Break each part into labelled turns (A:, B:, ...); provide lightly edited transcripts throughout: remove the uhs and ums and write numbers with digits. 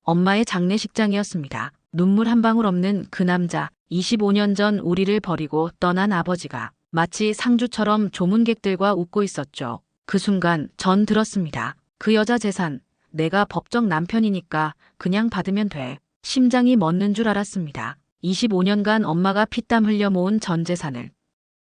A: 엄마의 장례식장이었습니다. 눈물 한 방울 없는 그 남자, 25년 전 우리를 버리고 떠난 아버지가 마치 상주처럼 조문객들과 웃고 있었죠. 그 순간 전 들었습니다. 그 여자 재산, 내가 법적 남편이니까 그냥 받으면 돼. 심장이 멎는 줄 알았습니다. 25년간 엄마가 피땀 흘려 모은 전 재산을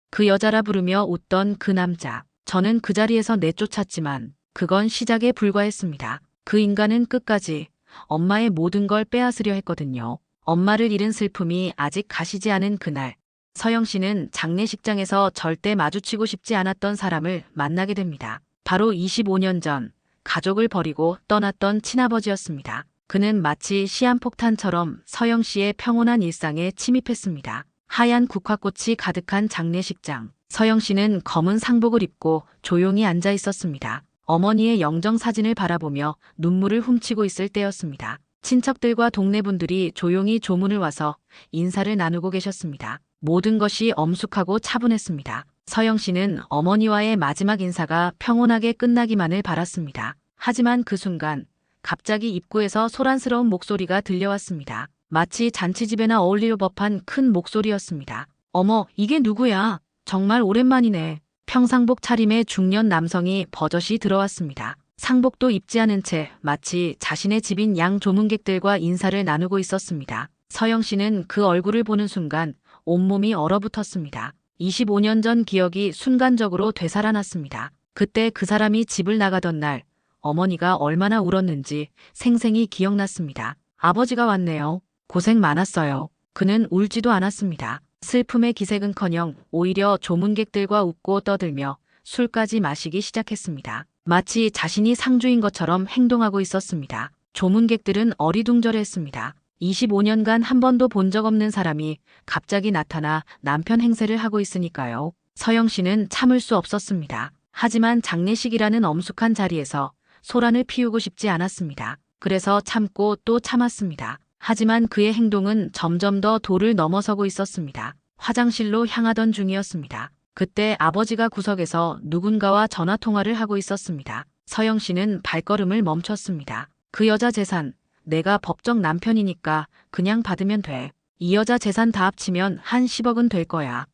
A: 그 여자라 부르며 웃던 그 남자. 저는 그 자리에서 내쫓았지만 그건 시작에 불과했습니다. 그 인간은 끝까지 엄마의 모든 걸 빼앗으려 했거든요. 엄마를 잃은 슬픔이 아직 가시지 않은 그날, 서영 씨는 장례식장에서 절대 마주치고 싶지 않았던 사람을 만나게 됩니다. 바로 25년 전 가족을 버리고 떠났던 친아버지였습니다. 그는 마치 시한폭탄처럼 서영 씨의 평온한 일상에 침입했습니다. 하얀 국화꽃이 가득한 장례식장. 서영 씨는 검은 상복을 입고 조용히 앉아 있었습니다. 어머니의 영정 사진을 바라보며 눈물을 훔치고 있을 때였습니다. 친척들과 동네 분들이 조용히 조문을 와서 인사를 나누고 계셨습니다. 모든 것이 엄숙하고 차분했습니다. 서영 씨는 어머니와의 마지막 인사가 평온하게 끝나기만을 바랐습니다. 하지만 그 순간 갑자기 입구에서 소란스러운 목소리가 들려왔습니다. 마치 잔치집에나 어울릴 법한 큰 목소리였습니다. 어머, 이게 누구야? 정말 오랜만이네. 평상복 차림의 중년 남성이 버젓이 들어왔습니다. 상복도 입지 않은 채 마치 자신의 집인 양 조문객들과 인사를 나누고 있었습니다. 서영 씨는 그 얼굴을 보는 순간 온몸이 얼어붙었습니다. 25년 전 기억이 순간적으로 되살아났습니다. 그때 그 사람이 집을 나가던 날 어머니가 얼마나 울었는지 생생히 기억났습니다. 아버지가 왔네요. 고생 많았어요. 그는 울지도 않았습니다. 슬픔의 기색은커녕 오히려 조문객들과 웃고 떠들며 술까지 마시기 시작했습니다. 마치 자신이 상주인 것처럼 행동하고 있었습니다. 조문객들은 어리둥절했습니다. 25년간 한 번도 본 적 없는 사람이 갑자기 나타나 남편 행세를 하고 있으니까요. 서영 씨는 참을 수 없었습니다. 하지만 장례식이라는 엄숙한 자리에서 소란을 피우고 싶지 않았습니다. 그래서 참고 또 참았습니다. 하지만 그의 행동은 점점 더 도를 넘어서고 있었습니다. 화장실로 향하던 중이었습니다. 그때 아버지가 구석에서 누군가와 전화통화를 하고 있었습니다. 서영 씨는 발걸음을 멈췄습니다. 그 여자 재산, 내가 법적 남편이니까 그냥 받으면 돼. 이 여자 재산 다 합치면 한 10억은 될 거야.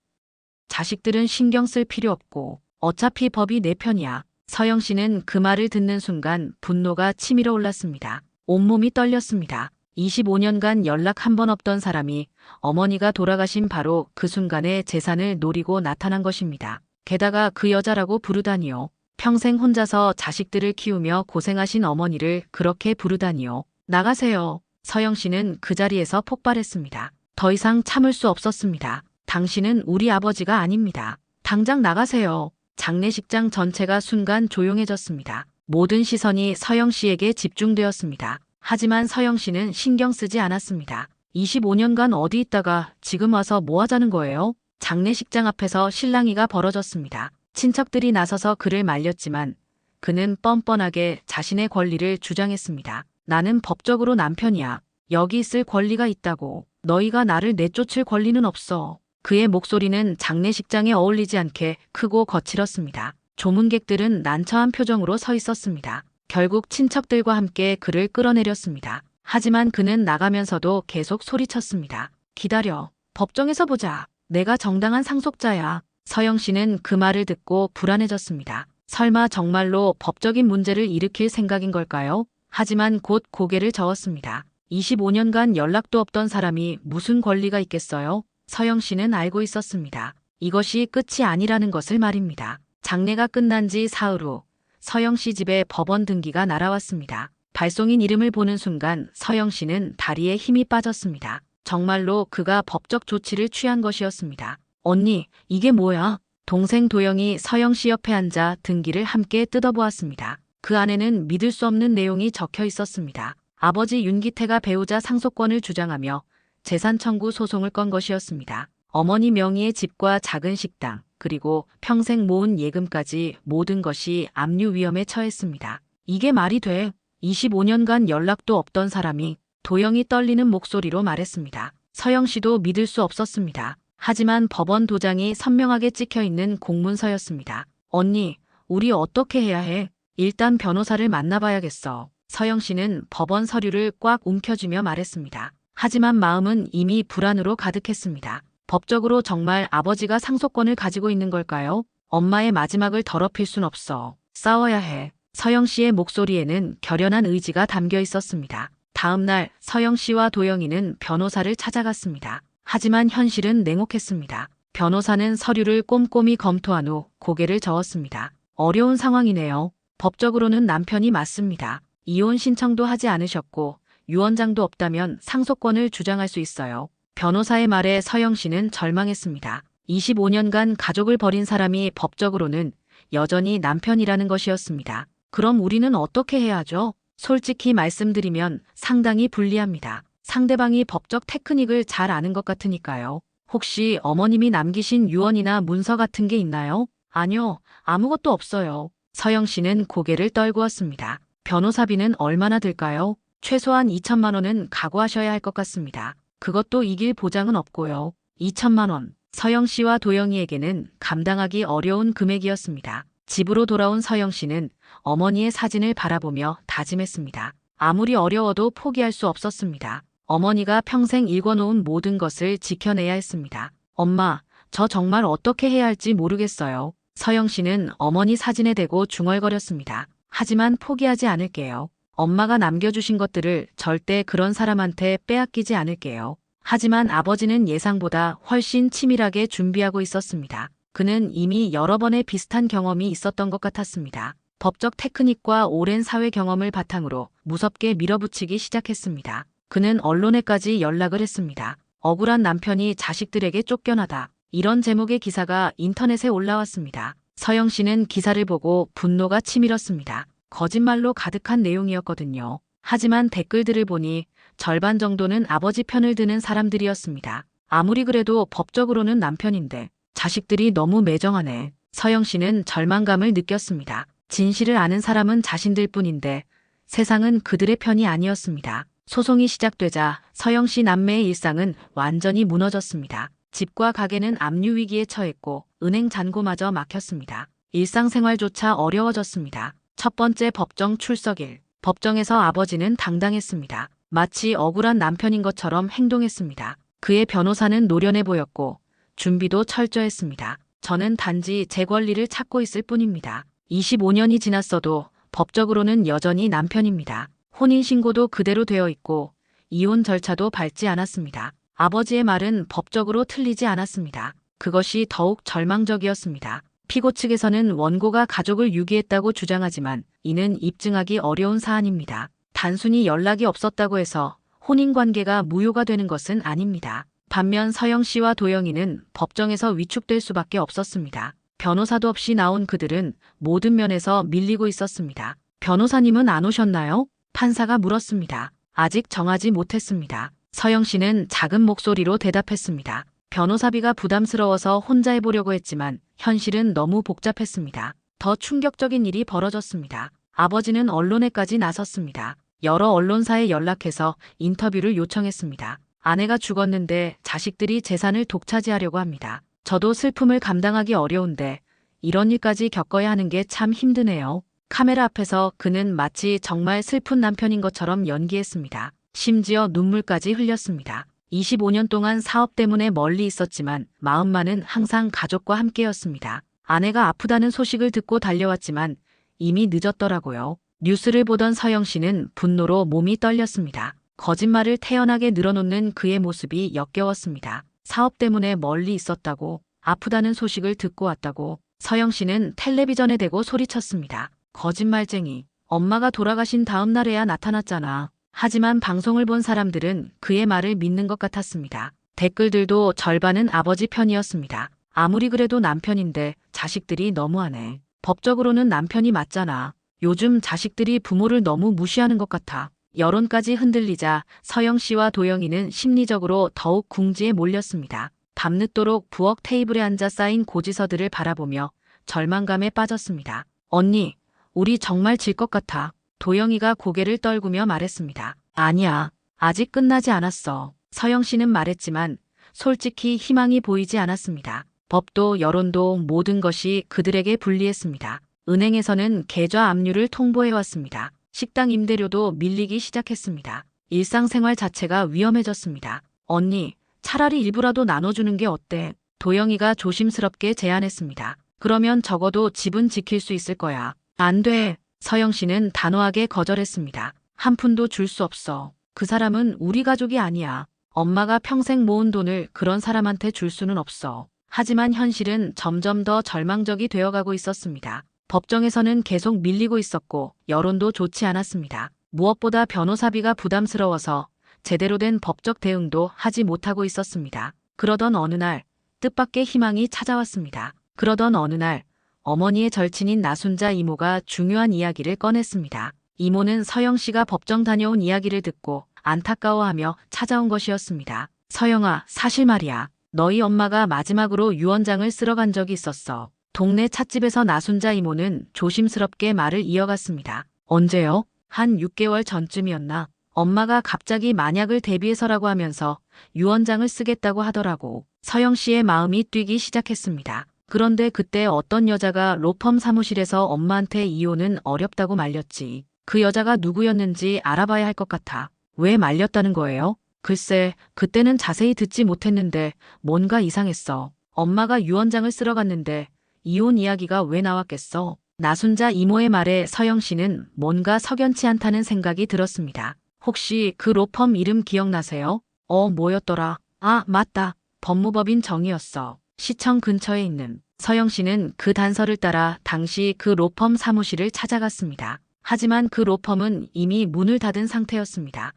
A: 자식들은 신경 쓸 필요 없고 어차피 법이 내 편이야. 서영 씨는 그 말을 듣는 순간 분노가 치밀어 올랐습니다. 온몸이 떨렸습니다. 25년간 연락 한 번 없던 사람이 어머니가 돌아가신 바로 그 순간에 재산을 노리고 나타난 것입니다. 게다가 그 여자라고 부르다니요. 평생 혼자서 자식들을 키우며 고생하신 어머니를 그렇게 부르다니요. 나가세요. 서영 씨는 그 자리에서 폭발했습니다. 더 이상 참을 수 없었습니다. 당신은 우리 아버지가 아닙니다. 당장 나가세요. 장례식장 전체가 순간 조용해졌습니다. 모든 시선이 서영 씨에게 집중되었습니다. 하지만 서영 씨는 신경 쓰지 않았습니다. 25년간 어디 있다가 지금 와서 뭐 하자는 거예요? 장례식장 앞에서 실랑이가 벌어졌습니다. 친척들이 나서서 그를 말렸지만 그는 뻔뻔하게 자신의 권리를 주장했습니다. 나는 법적으로 남편이야. 여기 있을 권리가 있다고. 너희가 나를 내쫓을 권리는 없어. 그의 목소리는 장례식장에 어울리지 않게 크고 거칠었습니다. 조문객들은 난처한 표정으로 서 있었습니다. 결국 친척들과 함께 그를 끌어내렸습니다. 하지만 그는 나가면서도 계속 소리쳤습니다. 기다려. 법정에서 보자. 내가 정당한 상속자야. 서영 씨는 그 말을 듣고 불안해졌습니다. 설마 정말로 법적인 문제를 일으킬 생각인 걸까요? 하지만 곧 고개를 저었습니다. 25년간 연락도 없던 사람이 무슨 권리가 있겠어요? 서영 씨는 알고 있었습니다. 이것이 끝이 아니라는 것을 말입니다. 장례가 끝난 지 사흘 후 서영 씨 집에 법원 등기가 날아왔습니다. 발송인 이름을 보는 순간 서영 씨는 다리에 힘이 빠졌습니다. 정말로 그가 법적 조치를 취한 것이었습니다. 언니, 이게 뭐야? 동생 도영이 서영 씨 옆에 앉아 등기를 함께 뜯어보았습니다. 그 안에는 믿을 수 없는 내용이 적혀 있었습니다. 아버지 윤기태가 배우자 상속권을 주장하며 재산 청구 소송을 건 것이었습니다. 어머니 명의의 집과 작은 식당, 그리고 평생 모은 예금까지 모든 것이 압류 위험에 처했습니다. 이게 말이 돼? 25년간 연락도 없던 사람이 도영이 떨리는 목소리로 말했습니다. 서영 씨도 믿을 수 없었습니다. 하지만 법원 도장이 선명하게 찍혀 있는 공문서였습니다. 언니, 우리 어떻게 해야 해? 일단 변호사를 만나봐야겠어. 서영 씨는 법원 서류를 꽉 움켜쥐며 말했습니다. 하지만 마음은 이미 불안으로 가득했습니다. 법적으로 정말 아버지가 상속권을 가지고 있는 걸까요? 엄마의 마지막을 더럽힐 순 없어. 싸워야 해. 서영 씨의 목소리에는 결연한 의지가 담겨 있었습니다. 다음 날 서영 씨와 도영이는 변호사를 찾아갔습니다. 하지만 현실은 냉혹했습니다. 변호사는 서류를 꼼꼼히 검토한 후 고개를 저었습니다. 어려운 상황이네요. 법적으로는 남편이 맞습니다. 이혼 신청도 하지 않으셨고 유언장도 없다면 상속권을 주장할 수 있어요. 변호사의 말에 서영 씨는 절망했습니다. 25년간 가족을 버린 사람이 법적으로는 여전히 남편이라는 것이었습니다. 그럼 우리는 어떻게 해야 하죠? 솔직히 말씀드리면 상당히 불리합니다. 상대방이 법적 테크닉을 잘 아는 것 같으니까요. 혹시 어머님이 남기신 유언이나 문서 같은 게 있나요? 아니요, 아무것도 없어요. 서영 씨는 고개를 떨구었습니다. 변호사비는 얼마나 들까요? 최소한 2천만 원은 각오하셔야 할 것 같습니다. 그것도 이길 보장은 없고요. 2천만 원. 서영 씨와 도영이에게는 감당하기 어려운 금액이었습니다. 집으로 돌아온 서영 씨는 어머니의 사진을 바라보며 다짐했습니다. 아무리 어려워도 포기할 수 없었습니다. 어머니가 평생 일궈놓은 모든 것을 지켜내야 했습니다. 엄마, 저 정말 어떻게 해야 할지 모르겠어요. 서영 씨는 어머니 사진에 대고 중얼거렸습니다. 하지만 포기하지 않을게요. 엄마가 남겨주신 것들을 절대 그런 사람한테 빼앗기지 않을게요. 하지만 아버지는 예상보다 훨씬 치밀하게 준비하고 있었습니다. 그는 이미 여러 번의 비슷한 경험이 있었던 것 같았습니다. 법적 테크닉과 오랜 사회 경험을 바탕으로 무섭게 밀어붙이기 시작했습니다. 그는 언론에까지 연락을 했습니다. 억울한 남편이 자식들에게 쫓겨나다. 이런 제목의 기사가 인터넷에 올라왔습니다. 서영 씨는 기사를 보고 분노가 치밀었습니다. 거짓말로 가득한 내용이었거든요. 하지만 댓글들을 보니 절반 정도는 아버지 편을 드는 사람들이었습니다. 아무리 그래도 법적으로는 남편인데 자식들이 너무 매정하네. 서영 씨는 절망감을 느꼈습니다. 진실을 아는 사람은 자신들 뿐인데 세상은 그들의 편이 아니었습니다. 소송이 시작되자 서영 씨 남매의 일상은 완전히 무너졌습니다. 집과 가게는 압류 위기에 처했고 은행 잔고마저 막혔습니다. 일상생활조차 어려워졌습니다. 첫 번째 법정 출석일. 법정에서 아버지는 당당했습니다. 마치 억울한 남편인 것처럼 행동했습니다. 그의 변호사는 노련해 보였고 준비도 철저했습니다. 저는 단지 제 권리를 찾고 있을 뿐입니다. 25년이 지났어도 법적으로는 여전히 남편입니다. 혼인신고도 그대로 되어 있고 이혼 절차도 밟지 않았습니다. 아버지의 말은 법적으로 틀리지 않았습니다. 그것이 더욱 절망적이었습니다. 피고 측에서는 원고가 가족을 유기했다고 주장하지만 이는 입증하기 어려운 사안입니다. 단순히 연락이 없었다고 해서 혼인관계가 무효가 되는 것은 아닙니다. 반면 서영 씨와 도영이는 법정에서 위축될 수밖에 없었습니다. 변호사도 없이 나온 그들은 모든 면에서 밀리고 있었습니다. 변호사님은 안 오셨나요? 판사가 물었습니다. 아직 정하지 못했습니다. 서영 씨는 작은 목소리로 대답했습니다. 변호사비가 부담스러워서 혼자 해보려고 했지만 현실은 너무 복잡했습니다. 더 충격적인 일이 벌어졌습니다. 아버지는 언론에까지 나섰습니다. 여러 언론사에 연락해서 인터뷰를 요청했습니다. 아내가 죽었는데 자식들이 재산을 독차지하려고 합니다. 저도 슬픔을 감당하기 어려운데 이런 일까지 겪어야 하는 게 참 힘드네요. 카메라 앞에서 그는 마치 정말 슬픈 남편인 것처럼 연기했습니다. 심지어 눈물까지 흘렸습니다. 25년 동안 사업 때문에 멀리 있었지만 마음만은 항상 가족과 함께였습니다. 아내가 아프다는 소식을 듣고 달려왔지만 이미 늦었더라고요. 뉴스를 보던 서영 씨는 분노로 몸이 떨렸습니다. 거짓말을 태연하게 늘어놓는 그의 모습이 역겨웠습니다. 사업 때문에 멀리 있었다고, 아프다는 소식을 듣고 왔다고. 서영 씨는 텔레비전에 대고 소리쳤습니다. 거짓말쟁이. 엄마가 돌아가신 다음 날에야 나타났잖아. 하지만 방송을 본 사람들은 그의 말을 믿는 것 같았습니다. 댓글들도 절반은 아버지 편이었습니다. 아무리 그래도 남편인데 자식들이 너무하네. 법적으로는 남편이 맞잖아. 요즘 자식들이 부모를 너무 무시하는 것 같아. 여론까지 흔들리자 서영 씨와 도영이는 심리적으로 더욱 궁지에 몰렸습니다. 밤늦도록 부엌 테이블에 앉아 쌓인 고지서들을 바라보며 절망감에 빠졌습니다. 언니, 우리 정말 질 것 같아. 도영이가 고개를 떨구며 말했습니다. 아니야, 아직 끝나지 않았어. 서영 씨는 말했지만 솔직히 희망이 보이지 않았습니다. 법도 여론도 모든 것이 그들에게 불리했습니다. 은행에서는 계좌 압류를 통보해왔습니다. 식당 임대료도 밀리기 시작했습니다. 일상생활 자체가 위험해졌습니다. 언니, 차라리 일부라도 나눠주는 게 어때? 도영이가 조심스럽게 제안했습니다. 그러면 적어도 집은 지킬 수 있을 거야. 안 돼. 서영 씨는 단호하게 거절했습니다. 한 푼도 줄 수 없어. 그 사람은 우리 가족이 아니야. 엄마가 평생 모은 돈을 그런 사람한테 줄 수는 없어. 하지만 현실은 점점 더 절망적이 되어가고 있었습니다. 법정에서는 계속 밀리고 있었고 여론도 좋지 않았습니다. 무엇보다 변호사비가 부담스러워서 제대로 된 법적 대응도 하지 못하고 있었습니다. 그러던 어느 날 뜻밖의 희망이 찾아왔습니다. 그러던 어느 날 어머니의 절친인 나순자 이모가 중요한 이야기를 꺼냈습니다. 이모는 서영 씨가 법정 다녀온 이야기를 듣고 안타까워하며 찾아온 것이었습니다. 서영아, 사실 말이야. 너희 엄마가 마지막으로 유언장을 쓰러 간 적이 있었어. 동네 찻집에서 나순자 이모는 조심스럽게 말을 이어갔습니다. 언제요? 한 6개월 전쯤이었나? 엄마가 갑자기 만약을 대비해서라고 하면서 유언장을 쓰겠다고 하더라고. 서영 씨의 마음이 뛰기 시작했습니다. 그런데 그때 어떤 여자가 로펌 사무실에서 엄마한테 이혼은 어렵다고 말렸지. 그 여자가 누구였는지 알아봐야 할 것 같아. 왜 말렸다는 거예요? 글쎄, 그때는 자세히 듣지 못했는데 뭔가 이상했어. 엄마가 유언장을 쓰러 갔는데 이혼 이야기가 왜 나왔겠어? 나순자 이모의 말에 서영 씨는 뭔가 석연치 않다는 생각이 들었습니다. 혹시 그 로펌 이름 기억나세요? 뭐였더라? 아, 맞다. 법무법인 정이었어. 시청 근처에 있는. 서영 씨는 그 단서를 따라 당시 그 로펌 사무실을 찾아갔습니다. 하지만 그 로펌은 이미 문을 닫은 상태였습니다.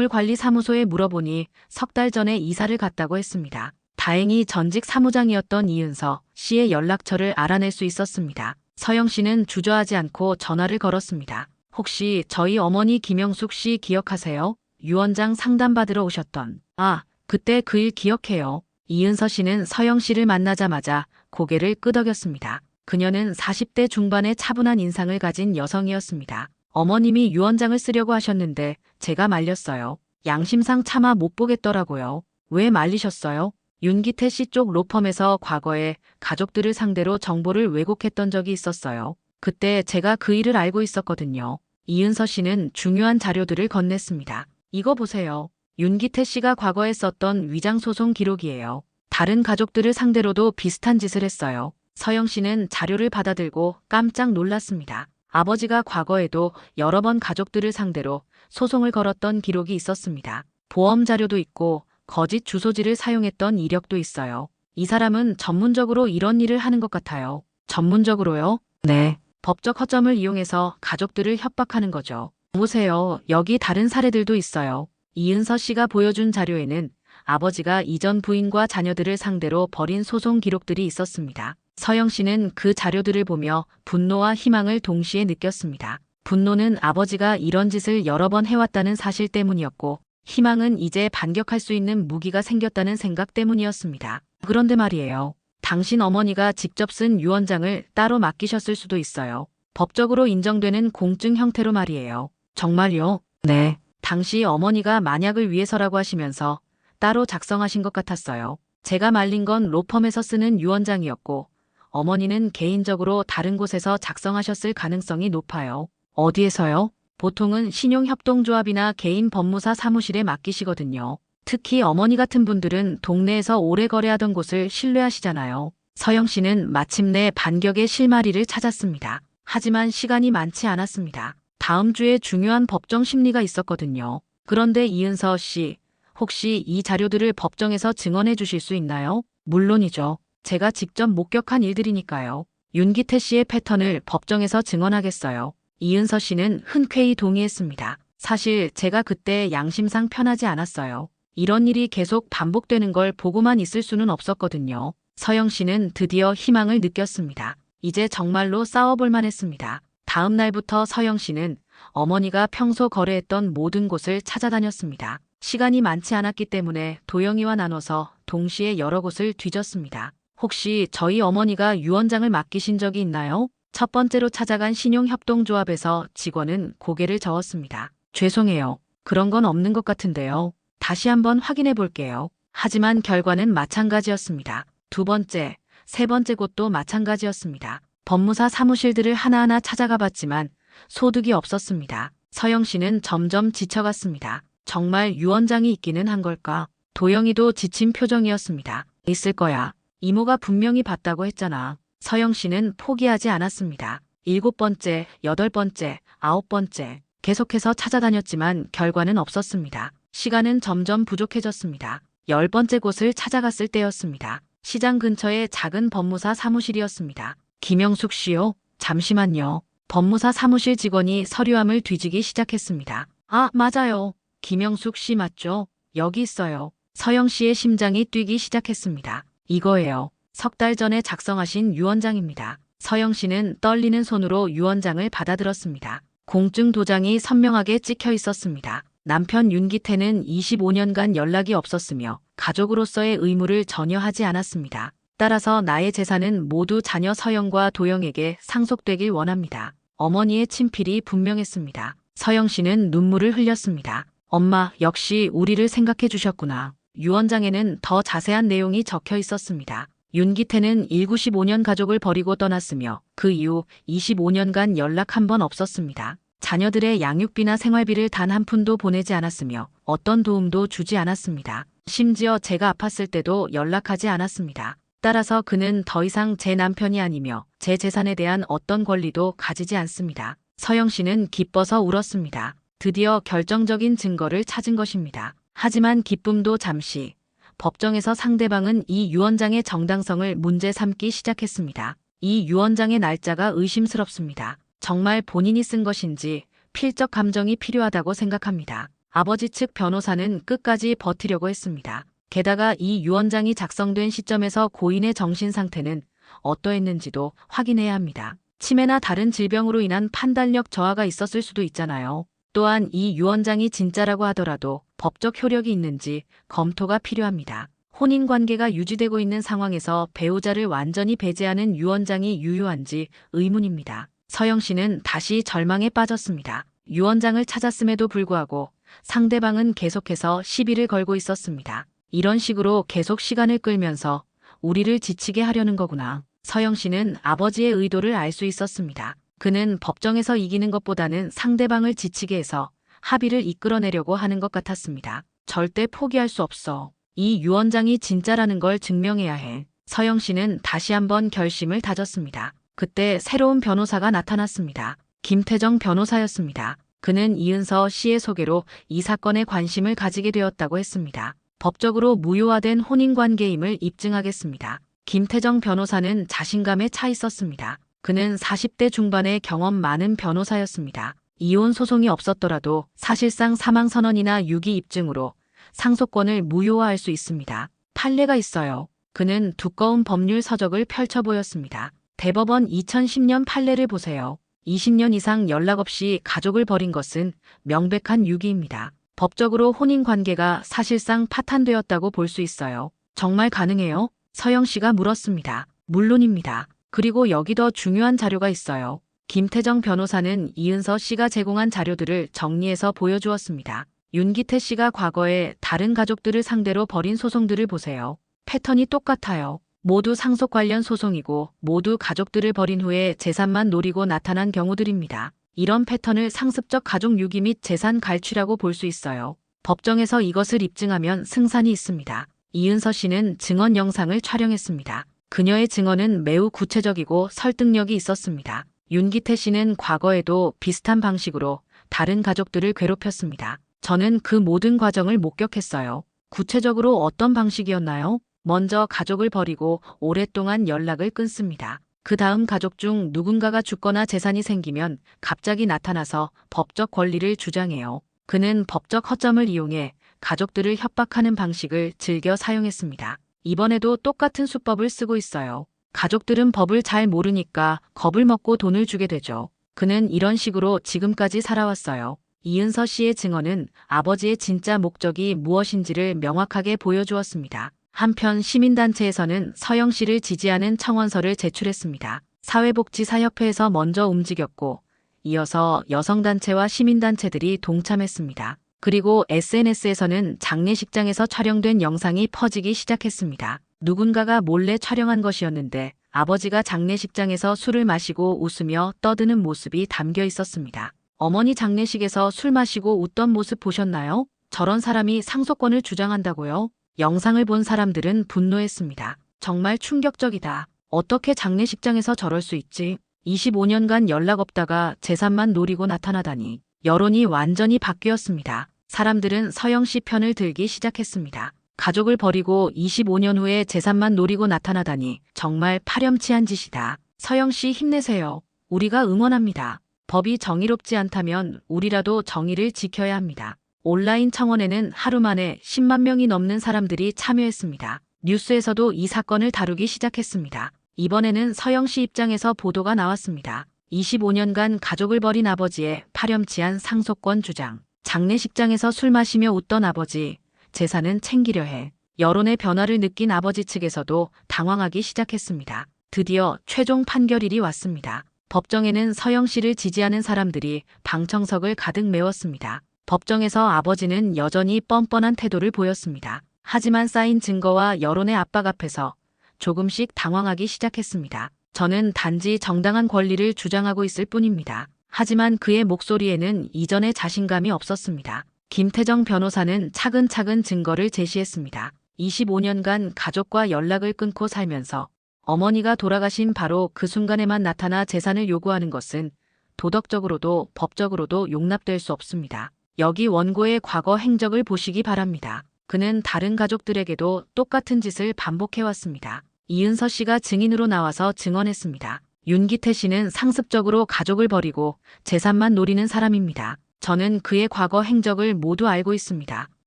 A: 건물관리사무소에 물어보니 석 달 전에 이사를 갔다고 했습니다. 다행히 전직 사무장이었던 이은서 씨의 연락처를 알아낼 수 있었습니다. 서영 씨는 주저하지 않고 전화를 걸었습니다. 혹시 저희 어머니 김영숙 씨 기억하세요? 유언장 상담받으러 오셨던. 아, 그때 그 일 기억해요. 이은서 씨는 서영 씨를 만나자마자 고개를 끄덕였습니다. 그녀는 40대 중반의 차분한 인상을 가진 여성이었습니다. 어머님이 유언장을 쓰려고 하셨는데 제가 말렸어요. 양심상 차마 못 보겠더라고요. 왜 말리셨어요? 윤기태 씨 쪽 로펌에서 과거에 가족들을 상대로 정보를 왜곡했던 적이 있었어요. 그때 제가 그 일을 알고 있었거든요. 이은서 씨는 중요한 자료들을 건넸습니다. 이거 보세요. 윤기태 씨가 과거에 썼던 위장소송 기록이에요. 다른 가족들을 상대로도 비슷한 짓을 했어요. 서영 씨는 자료를 받아들고 깜짝 놀랐습니다. 아버지가 과거에도 여러 번 가족들을 상대로 소송을 걸었던 기록이 있었습니다. 보험 자료도 있고 거짓 주소지를 사용했던 이력도 있어요. 이 사람은 전문적으로 이런 일을 하는 것 같아요. 전문적으로요? 네. 법적 허점을 이용해서 가족들을 협박하는 거죠. 보세요. 여기 다른 사례들도 있어요. 이은서 씨가 보여준 자료에는 아버지가 이전 부인과 자녀들을 상대로 벌인 소송 기록들이 있었습니다. 서영 씨는 그 자료들을 보며 분노와 희망을 동시에 느꼈습니다. 분노는 아버지가 이런 짓을 여러 번 해왔다는 사실 때문이었고, 희망은 이제 반격할 수 있는 무기가 생겼다는 생각 때문이었습니다. 그런데 말이에요. 당신 어머니가 직접 쓴 유언장을 따로 맡기셨을 수도 있어요. 법적으로 인정되는 공증 형태로 말이에요. 정말요? 네. 당시 어머니가 만약을 위해서라고 하시면서 따로 작성하신 것 같았어요. 제가 말린 건 로펌에서 쓰는 유언장이었고 어머니는 개인적으로 다른 곳에서 작성하셨을 가능성이 높아요. 어디에서요? 보통은 신용협동조합이나 개인 법무사 사무실에 맡기시거든요. 특히 어머니 같은 분들은 동네에서 오래 거래하던 곳을 신뢰하시잖아요. 서영 씨는 마침내 반격의 실마리를 찾았습니다. 하지만 시간이 많지 않았습니다. 다음 주에 중요한 법정 심리가 있었거든요. 그런데 이은서 씨, 혹시 이 자료들을 법정에서 증언해 주실 수 있나요? 물론이죠. 제가 직접 목격한 일들이니까요. 윤기태 씨의 패턴을 법정에서 증언하겠어요. 이은서 씨는 흔쾌히 동의했습니다. 사실 제가 그때 양심상 편하지 않았어요. 이런 일이 계속 반복되는 걸 보고만 있을 수는 없었거든요. 서영 씨는 드디어 희망을 느꼈습니다. 이제 정말로 싸워볼 만했습니다. 다음 날부터 서영 씨는 어머니가 평소 거래했던 모든 곳을 찾아다녔습니다. 시간이 많지 않았기 때문에 도영이와 나눠서 동시에 여러 곳을 뒤졌습니다. 혹시 저희 어머니가 유언장을 맡기신 적이 있나요? 첫 번째로 찾아간 신용협동조합에서 직원은 고개를 저었습니다. 죄송해요. 그런 건 없는 것 같은데요. 다시 한번 확인해 볼게요. 하지만 결과는 마찬가지였습니다. 두 번째, 세 번째 곳도 마찬가지였습니다. 법무사 사무실들을 하나하나 찾아가 봤지만 소득이 없었습니다. 서영 씨는 점점 지쳐갔습니다. 정말 유언장이 있기는 한 걸까? 도영이도 지친 표정이었습니다. 있을 거야. 이모가 분명히 봤다고 했잖아. 서영 씨는 포기하지 않았습니다. 7번째, 8번째, 9번째. 계속해서 찾아다녔지만 결과는 없었습니다. 시간은 점점 부족해졌습니다. 10번째 곳을 찾아갔을 때였습니다. 시장 근처의 작은 법무사 사무실이었습니다. 김영숙 씨요? 잠시만요. 법무사 사무실 직원이 서류함을 뒤지기 시작했습니다. 아, 맞아요. 김영숙 씨 맞죠? 여기 있어요. 서영 씨의 심장이 뛰기 시작했습니다. 이거예요. 석 달 전에 작성하신 유언장입니다. 서영 씨는 떨리는 손으로 유언장을 받아들었습니다. 공증 도장이 선명하게 찍혀 있었습니다. 남편 윤기태는 25년간 연락이 없었으며 가족으로서의 의무를 전혀 하지 않았습니다. 따라서 나의 재산은 모두 자녀 서영과 도영에게 상속되길 원합니다. 어머니의 친필이 분명했습니다. 서영 씨는 눈물을 흘렸습니다. 엄마, 역시 우리를 생각해 주셨구나. 유언장에는 더 자세한 내용이 적혀 있었습니다. 윤기태는 195년 가족을 버리고 떠났으며 그 이후 25년간 연락 한 번 없었습니다. 자녀들의 양육비나 생활비를 단 한 푼도 보내지 않았으며 어떤 도움도 주지 않았습니다. 심지어 제가 아팠을 때도 연락하지 않았습니다. 따라서 그는 더 이상 제 남편이 아니며 제 재산에 대한 어떤 권리도 가지지 않습니다. 서영 씨는 기뻐서 울었습니다. 드디어 결정적인 증거를 찾은 것입니다. 하지만 기쁨도 잠시. 법정에서 상대방은 이 유언장의 정당성을 문제 삼기 시작했습니다. 이 유언장의 날짜가 의심스럽습니다. 정말 본인이 쓴 것인지 필적 감정이 필요하다고 생각합니다. 아버지 측 변호사는 끝까지 버티려고 했습니다. 게다가 이 유언장이 작성된 시점에서 고인의 정신 상태는 어떠했는지도 확인해야 합니다. 치매나 다른 질병으로 인한 판단력 저하가 있었을 수도 있잖아요. 또한 이 유언장이 진짜라고 하더라도 법적 효력이 있는지 검토가 필요합니다. 혼인관계가 유지되고 있는 상황에서 배우자를 완전히 배제하는 유언장이 유효한지 의문입니다. 서영 씨는 다시 절망에 빠졌습니다. 유언장을 찾았음에도 불구하고 상대방은 계속해서 시비를 걸고 있었습니다. 이런 식으로 계속 시간을 끌면서 우리를 지치게 하려는 거구나. 서영 씨는 아버지의 의도를 알 수 있었습니다. 그는 법정에서 이기는 것보다는 상대방을 지치게 해서 합의를 이끌어내려고 하는 것 같았습니다. 절대 포기할 수 없어. 이 유언장이 진짜라는 걸 증명해야 해. 서영 씨는 다시 한번 결심을 다졌습니다. 그때 새로운 변호사가 나타났습니다. 김태정 변호사였습니다. 그는 이은서 씨의 소개로 이 사건에 관심을 가지게 되었다고 했습니다. 법적으로 무효화된 혼인관계임을 입증하겠습니다. 김태정 변호사는 자신감에 차 있었습니다. 그는 40대 중반의 경험 많은 변호사였습니다. 이혼 소송이 없었더라도 사실상 사망선언이나 유기 입증으로 상속권을 무효화할 수 있습니다. 판례가 있어요. 그는 두꺼운 법률 서적을 펼쳐 보였습니다. 대법원 2010년 판례를 보세요. 20년 이상 연락 없이 가족을 버린 것은 명백한 유기입니다. 법적으로 혼인관계가 사실상 파탄되었다고 볼 수 있어요. 정말 가능해요? 서영 씨가 물었습니다. 물론입니다. 그리고 여기 더 중요한 자료가 있어요. 김태정 변호사는 이은서 씨가 제공한 자료들을 정리해서 보여주었습니다. 윤기태 씨가 과거에 다른 가족들을 상대로 벌인 소송들을 보세요. 패턴이 똑같아요. 모두 상속 관련 소송이고 모두 가족들을 버린 후에 재산만 노리고 나타난 경우들입니다. 이런 패턴을 상습적 가족 유기 및 재산 갈취라고 볼 수 있어요. 법정에서 이것을 입증하면 승산이 있습니다. 이은서 씨는 증언 영상을 촬영했습니다. 그녀의 증언은 매우 구체적이고 설득력이 있었습니다. 윤기태 씨는 과거에도 비슷한 방식으로 다른 가족들을 괴롭혔습니다. 저는 그 모든 과정을 목격했어요. 구체적으로 어떤 방식이었나요? 먼저 가족을 버리고 오랫동안 연락을 끊습니다. 그 다음 가족 중 누군가가 죽거나 재산이 생기면 갑자기 나타나서 법적 권리를 주장해요. 그는 법적 허점을 이용해 가족들을 협박하는 방식을 즐겨 사용했습니다. 이번에도 똑같은 수법을 쓰고 있어요. 가족들은 법을 잘 모르니까 겁을 먹고 돈을 주게 되죠. 그는 이런 식으로 지금까지 살아왔어요. 이은서 씨의 증언은 아버지의 진짜 목적이 무엇인지를 명확하게 보여주었습니다. 한편 시민단체에서는 서영 씨를 지지하는 청원서를 제출했습니다. 사회복지사협회에서 먼저 움직였고 이어서 여성단체와 시민단체들이 동참했습니다. 그리고 SNS에서는 장례식장에서 촬영된 영상이 퍼지기 시작했습니다. 누군가가 몰래 촬영한 것이었는데 아버지가 장례식장에서 술을 마시고 웃으며 떠드는 모습이 담겨 있었습니다. 어머니 장례식에서 술 마시고 웃던 모습 보셨나요? 저런 사람이 상속권을 주장한다고요? 영상을 본 사람들은 분노했습니다. 정말 충격적이다. 어떻게 장례식장에서 저럴 수 있지? 25년간 연락 없다가 재산만 노리고 나타나다니. 여론이 완전히 바뀌었습니다. 사람들은 서영 씨 편을 들기 시작했습니다. 가족을 버리고 25년 후에 재산만 노리고 나타나다니 정말 파렴치한 짓이다. 서영 씨 힘내세요. 우리가 응원합니다. 법이 정의롭지 않다면 우리라도 정의를 지켜야 합니다. 온라인 청원에는 하루 만에 10만 명이 넘는 사람들이 참여했습니다. 뉴스에서도 이 사건을 다루기 시작했습니다. 이번에는 서영 씨 입장에서 보도가 나왔습니다. 25년간 가족을 버린 아버지의 파렴치한 상속권 주장. 장례식장에서 술 마시며 웃던 아버지, 재산은 챙기려 해. 여론의 변화를 느낀 아버지 측에서도 당황하기 시작했습니다. 드디어 최종 판결일이 왔습니다. 법정에는 서영 씨를 지지하는 사람들이 방청석을 가득 메웠습니다. 법정에서 아버지는 여전히 뻔뻔한 태도를 보였습니다. 하지만 쌓인 증거와 여론의 압박 앞에서 조금씩 당황하기 시작했습니다. 저는 단지 정당한 권리를 주장하고 있을 뿐입니다. 하지만 그의 목소리에는 이전의 자신감이 없었습니다. 김태정 변호사는 차근차근 증거를 제시했습니다. 25년간 가족과 연락을 끊고 살면서 어머니가 돌아가신 바로 그 순간에만 나타나 재산을 요구하는 것은 도덕적으로도 법적으로도 용납될 수 없습니다. 여기 원고의 과거 행적을 보시기 바랍니다. 그는 다른 가족들에게도 똑같은 짓을 반복해왔습니다. 이은서 씨가 증인으로 나와서 증언했습니다. 윤기태 씨는 상습적으로 가족을 버리고 재산만 노리는 사람입니다. 저는 그의 과거 행적을 모두 알고 있습니다.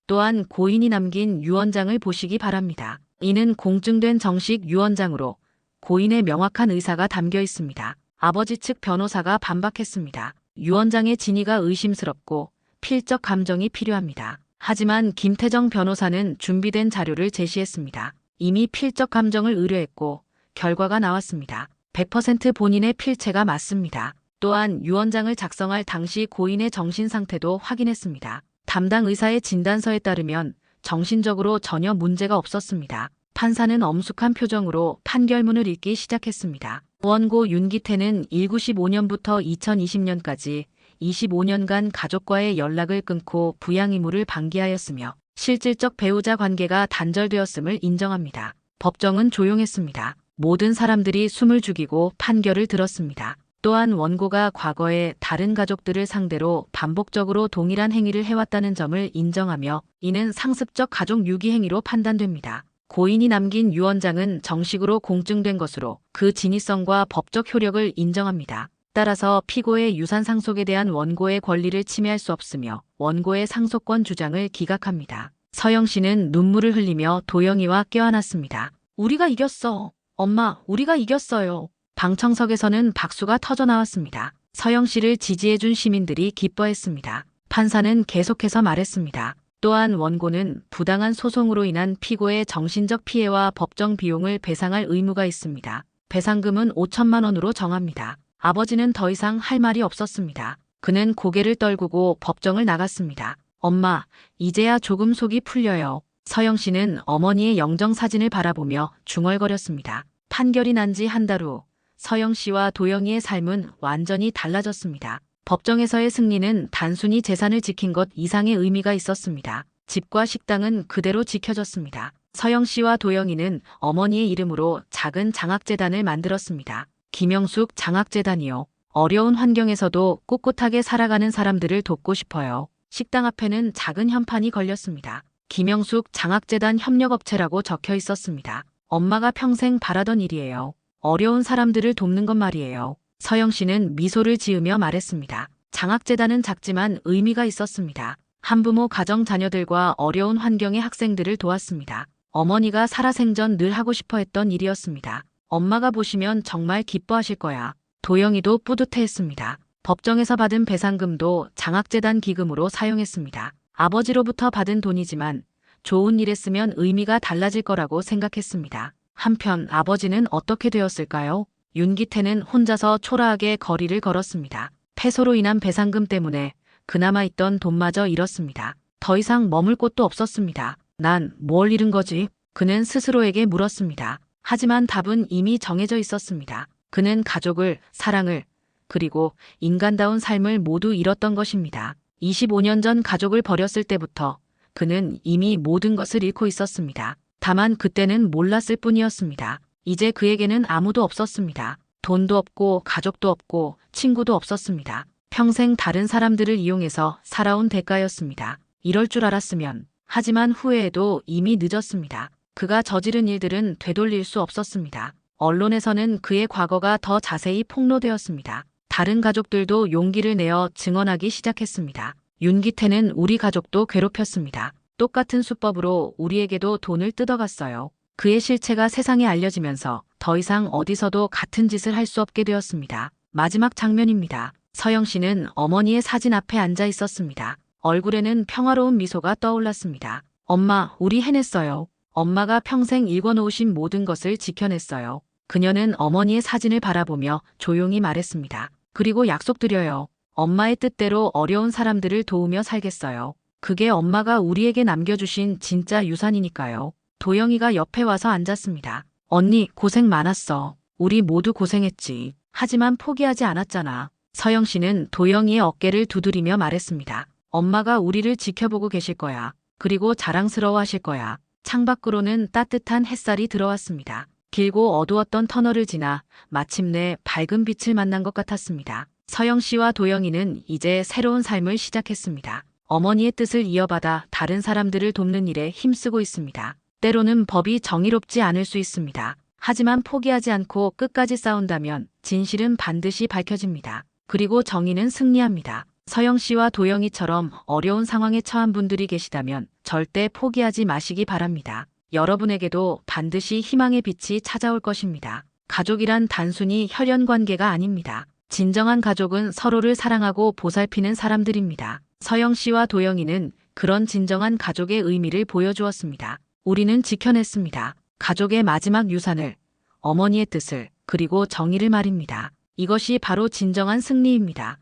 A: 또한 고인이 남긴 유언장을 보시기 바랍니다. 이는 공증된 정식 유언장으로 고인의 명확한 의사가 담겨 있습니다. 아버지 측 변호사가 반박했습니다. 유언장의 진위가 의심스럽고 필적 감정이 필요합니다. 하지만 김태정 변호사는 준비된 자료를 제시했습니다. 이미 필적 감정을 의뢰했고 결과가 나왔습니다. 100% 본인의 필체가 맞습니다. 또한 유언장을 작성할 당시 고인의 정신 상태도 확인했습니다. 담당 의사의 진단서에 따르면 정신적으로 전혀 문제가 없었습니다. 판사는 엄숙한 표정으로 판결문을 읽기 시작했습니다. 원고 윤기태는 1995년부터 2020년까지 25년간 가족과의 연락을 끊고 부양 의무를 방기하였으며 실질적 배우자 관계가 단절되었음을 인정합니다. 법정은 조용했습니다. 모든 사람들이 숨을 죽이고 판결을 들었습니다. 또한 원고가 과거에 다른 가족들을 상대로 반복적으로 동일한 행위를 해왔다는 점을 인정하며 이는 상습적 가족 유기 행위로 판단됩니다. 고인이 남긴 유언장은 정식으로 공증된 것으로 그 진위성과 법적 효력을 인정합니다. 따라서 피고의 유산 상속에 대한 원고의 권리를 침해할 수 없으며 원고의 상속권 주장을 기각합니다. 서영 씨는 눈물을 흘리며 도영이와 껴안았습니다. 우리가 이겼어. 엄마, 우리가 이겼어요. 방청석에서는 박수가 터져나왔습니다. 서영 씨를 지지해준 시민들이 기뻐했습니다. 판사는 계속해서 말했습니다. 또한 원고는 부당한 소송으로 인한 피고의 정신적 피해와 법정 비용을 배상할 의무가 있습니다. 배상금은 5천만 원으로 정합니다. 아버지는 더 이상 할 말이 없었습니다. 그는 고개를 떨구고 법정을 나갔습니다. 엄마, 이제야 조금 속이 풀려요. 서영 씨는 어머니의 영정사진을 바라보며 중얼거렸습니다. 판결이 난 지 한 달 후 서영 씨와 도영이의 삶은 완전히 달라졌습니다. 법정에서의 승리는 단순히 재산을 지킨 것 이상의 의미가 있었습니다. 집과 식당은 그대로 지켜졌습니다. 서영 씨와 도영이는 어머니의 이름으로 작은 장학재단을 만들었습니다. 김영숙 장학재단이요. 어려운 환경에서도 꿋꿋하게 살아가는 사람들을 돕고 싶어요. 식당 앞에는 작은 현판이 걸렸습니다. 김영숙 장학재단 협력업체라고 적혀 있었습니다. 엄마가 평생 바라던 일이에요. 어려운 사람들을 돕는 것 말이에요. 서영 씨는 미소를 지으며 말했습니다. 장학재단은 작지만 의미가 있었습니다. 한부모 가정 자녀들과 어려운 환경의 학생들을 도왔습니다. 어머니가 살아생전 늘 하고 싶어 했던 일이었습니다. 엄마가 보시면 정말 기뻐하실 거야. 도영이도 뿌듯해했습니다. 법정에서 받은 배상금도 장학재단 기금으로 사용했습니다. 아버지로부터 받은 돈이지만 좋은 일에 쓰면 의미가 달라질 거라고 생각했습니다. 한편 아버지는 어떻게 되었을까요? 윤기태는 혼자서 초라하게 거리를 걸었습니다. 폐소로 인한 배상금 때문에 그나마 있던 돈마저 잃었습니다. 더 이상 머물 곳도 없었습니다. 난 뭘 잃은 거지? 그는 스스로에게 물었습니다. 하지만 답은 이미 정해져 있었습니다. 그는 가족을, 사랑을, 그리고 인간다운 삶을 모두 잃었던 것입니다. 25년 전 가족을 버렸을 때부터 그는 이미 모든 것을 잃고 있었습니다. 다만 그때는 몰랐을 뿐이었습니다. 이제 그에게는 아무도 없었습니다. 돈도 없고 가족도 없고 친구도 없었습니다. 평생 다른 사람들을 이용해서 살아온 대가였습니다. 이럴 줄 알았으면. 하지만 후회해도 이미 늦었습니다. 그가 저지른 일들은 되돌릴 수 없었습니다. 언론에서는 그의 과거가 더 자세히 폭로되었습니다. 다른 가족들도 용기를 내어 증언하기 시작했습니다. 윤기태는 우리 가족도 괴롭혔습니다. 똑같은 수법으로 우리에게도 돈을 뜯어갔어요. 그의 실체가 세상에 알려지면서 더 이상 어디서도 같은 짓을 할 수 없게 되었습니다. 마지막 장면입니다. 서영 씨는 어머니의 사진 앞에 앉아 있었습니다. 얼굴에는 평화로운 미소가 떠올랐습니다. 엄마, 우리 해냈어요. 엄마가 평생 읽어놓으신 모든 것을 지켜냈어요. 그녀는 어머니의 사진을 바라보며 조용히 말했습니다. 그리고 약속드려요. 엄마의 뜻대로 어려운 사람들을 도우며 살겠어요. 그게 엄마가 우리에게 남겨주신 진짜 유산이니까요. 도영이가 옆에 와서 앉았습니다. 언니, 고생 많았어. 우리 모두 고생했지. 하지만 포기하지 않았잖아. 서영 씨는 도영이의 어깨를 두드리며 말했습니다. 엄마가 우리를 지켜보고 계실 거야. 그리고 자랑스러워하실 거야. 창밖으로는 따뜻한 햇살이 들어왔습니다. 길고 어두웠던 터널을 지나 마침내 밝은 빛을 만난 것 같았습니다. 서영 씨와 도영이는 이제 새로운 삶을 시작했습니다. 어머니의 뜻을 이어받아 다른 사람들을 돕는 일에 힘쓰고 있습니다. 때로는 법이 정의롭지 않을 수 있습니다. 하지만 포기하지 않고 끝까지 싸운다면 진실은 반드시 밝혀집니다. 그리고 정의는 승리합니다. 서영 씨와 도영이처럼 어려운 상황에 처한 분들이 계시다면 절대 포기하지 마시기 바랍니다. 여러분에게도 반드시 희망의 빛이 찾아올 것입니다. 가족이란 단순히 혈연 관계가 아닙니다. 진정한 가족은 서로를 사랑하고 보살피는 사람들입니다. 서영 씨와 도영이는 그런 진정한 가족의 의미를 보여주었습니다. 우리는 지켜냈습니다. 가족의 마지막 유산을, 어머니의 뜻을, 그리고 정의를 말입니다. 이것이 바로 진정한 승리입니다.